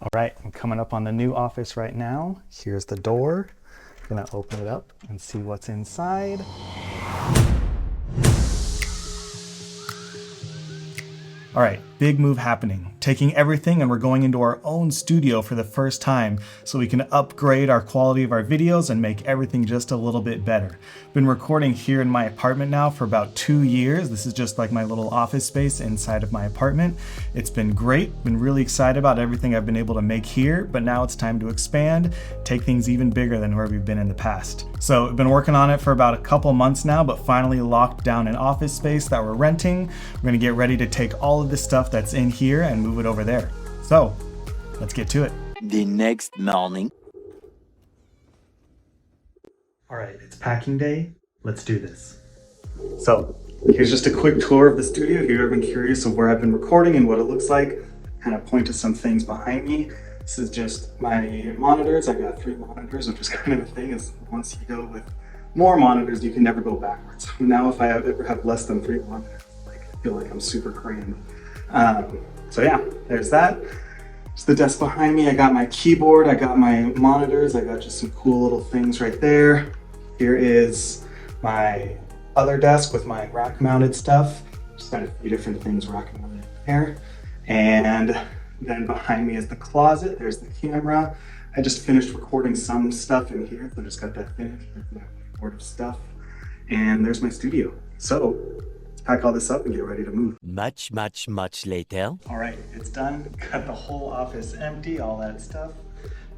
All right, I'm coming up on the new office right now. Here's the door. I'm gonna open it up and see what's inside. All right, big move happening. Taking everything and we're going into our own studio for the first time so we can upgrade our quality of our videos and make everything just a little bit better. Been recording here in my apartment now for about 2 years. This is just like my little office space inside of my apartment. It's been great, been really excited about everything I've been able to make here, but now it's time to expand, take things even bigger than where we've been in the past. So I've been working on it for about a couple months now, but finally locked down an office space that we're renting. We're gonna get ready to take all of this stuff that's in here and move it over there. So let's get to it. The next morning. All right, it's packing day. Let's do this. So here's just a quick tour of the studio. If you've ever been curious of where I've been recording and what it looks like, kind of point to some things behind me. This is just my monitors. I got 3 monitors, which is kind of the thing is once you go with more monitors, you can never go backwards. Now if I ever have less than 3 monitors, I feel like I'm super crammed. So yeah, there's that. It's the desk behind me. I got my keyboard, I got my monitors, I got just some cool little things right there. Here is my other desk with my rack mounted stuff. Just got a few different things rack mounted there. And then behind me is the closet. There's the camera. I just finished recording some stuff in here, so I just got that finished. There's my board of stuff. And there's my studio. So let's pack all this up and get ready to move. Much later. All right, it's done. Got the whole office empty, all that stuff.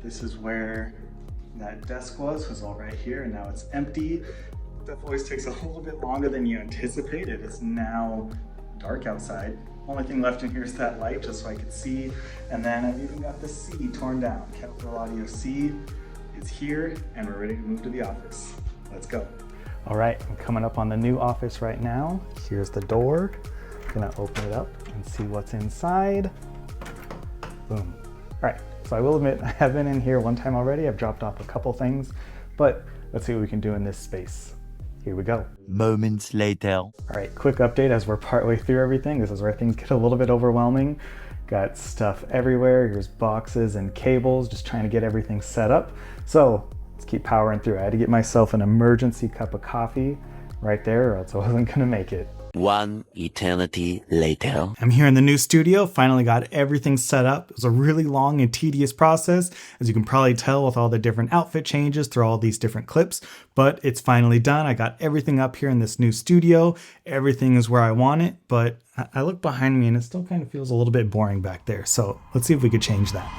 This is where that desk was all right here, and now it's empty. Stuff always takes a little bit longer than you anticipate. It is now dark outside. Only thing left in here is that light, just so I could see. And then I've even got the C torn down. Catherall Audio C is here, and we're ready to move to the office. Let's go. All right, I'm coming up on the new office right now. Here's the door. I'm gonna open it up and see what's inside. Boom. All right, so I will admit I have been in here one time already. I've dropped off a couple things, but let's see what we can do in this space. Here we go. Moments later. All right, quick update as we're partway through everything. This is where things get a little bit overwhelming. Got stuff everywhere. Here's boxes and cables, just trying to get everything set up. So let's keep powering through. I had to get myself an emergency cup of coffee right there, or else I wasn't gonna make it. One eternity later. I'm here in the new studio, finally got everything set up. It was a really long and tedious process, as you can probably tell with all the different outfit changes through all these different clips, but it's finally done. I got everything up here in this new studio. Everything is where I want it, but I look behind me and it still kind of feels a little bit boring back there. So let's see if we could change that.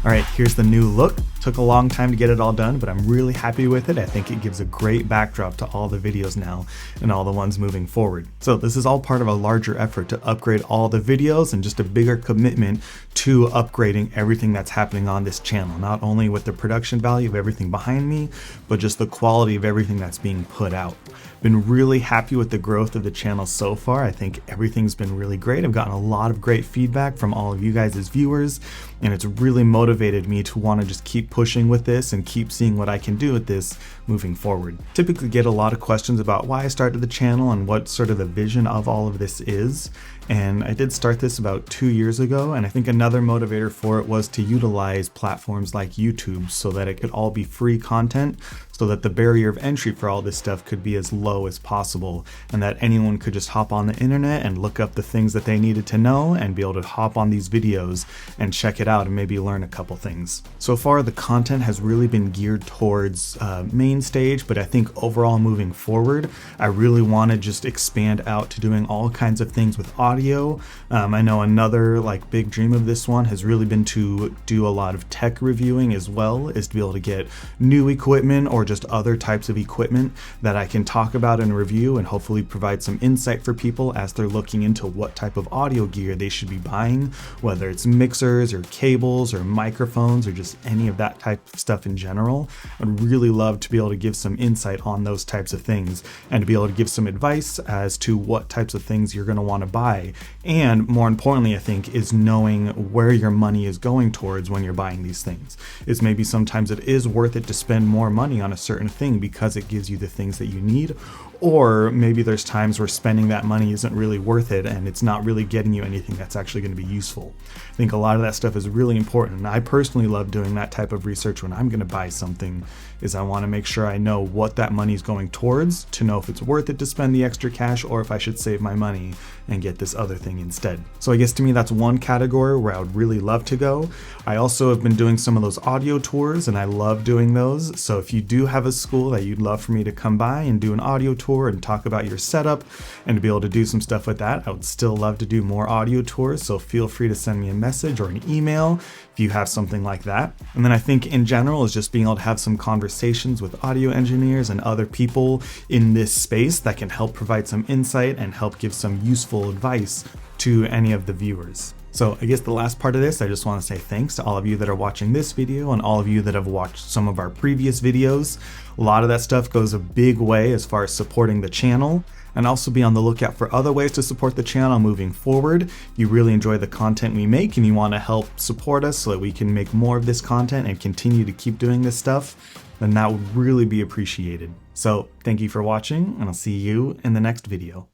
All right, here's the new look. Took a long time to get it all done, but I'm really happy with it. I think it gives a great backdrop to all the videos now and all the ones moving forward. So this is all part of a larger effort to upgrade all the videos and just a bigger commitment to upgrading everything that's happening on this channel. Not only with the production value of everything behind me, but just the quality of everything that's being put out. Been really happy with the growth of the channel so far. I think everything's been really great. I've gotten a lot of great feedback from all of you guys as viewers, and it's really motivated me to want to just keep pushing with this and keep seeing what I can do with this moving forward. Typically get a lot of questions about why I started the channel and what sort of the vision of all of this is. And I did start this about 2 years ago, and I think another motivator for it was to utilize platforms like YouTube so that it could all be free content, so that the barrier of entry for all this stuff could be as low as possible, and that anyone could just hop on the internet and look up the things that they needed to know and be able to hop on these videos and check it out and maybe learn a couple things. So far the content has really been geared towards main stage, but I think overall moving forward I really want to just expand out to doing all kinds of things with audio. I know another like big dream of this one has really been to do a lot of tech reviewing as well, is to be able to get new equipment or just other types of equipment that I can talk about and review and hopefully provide some insight for people as they're looking into what type of audio gear they should be buying, whether it's mixers or cables or microphones or just any of that type of stuff in general. I'd really love to be able to give some insight on those types of things and to be able to give some advice as to what types of things you're going to want to buy buy. And more importantly, I think, is knowing where your money is going towards when you're buying these things. Is maybe sometimes it is worth it to spend more money on a certain thing because it gives you the things that you need, or maybe there's times where spending that money isn't really worth it and it's not really getting you anything that's actually going to be useful. I think a lot of that stuff is really important, and I personally love doing that type of research when I'm going to buy something. Is I want to make sure I know what that money is going towards, to know if it's worth it to spend the extra cash or if I should save my money and get this other thing instead. So I guess to me that's one category where I would really love to go. I also have been doing some of those audio tours and I love doing those. So if you do have a school that you'd love for me to come by and do an audio tour and talk about your setup and to be able to do some stuff with that, I would still love to do more audio tours. So feel free to send me a message or an email if you have something like that. And then I think in general is just being able to have some conversations with audio engineers and other people in this space that can help provide some insight and help give some useful advice to any of the viewers. So I guess the last part of this, I just want to say thanks to all of you that are watching this video and all of you that have watched some of our previous videos. A lot of that stuff goes a big way as far as supporting the channel. And also be on the lookout for other ways to support the channel moving forward. If you really enjoy the content we make and you want to help support us so that we can make more of this content and continue to keep doing this stuff, then that would really be appreciated. So thank you for watching, and I'll see you in the next video.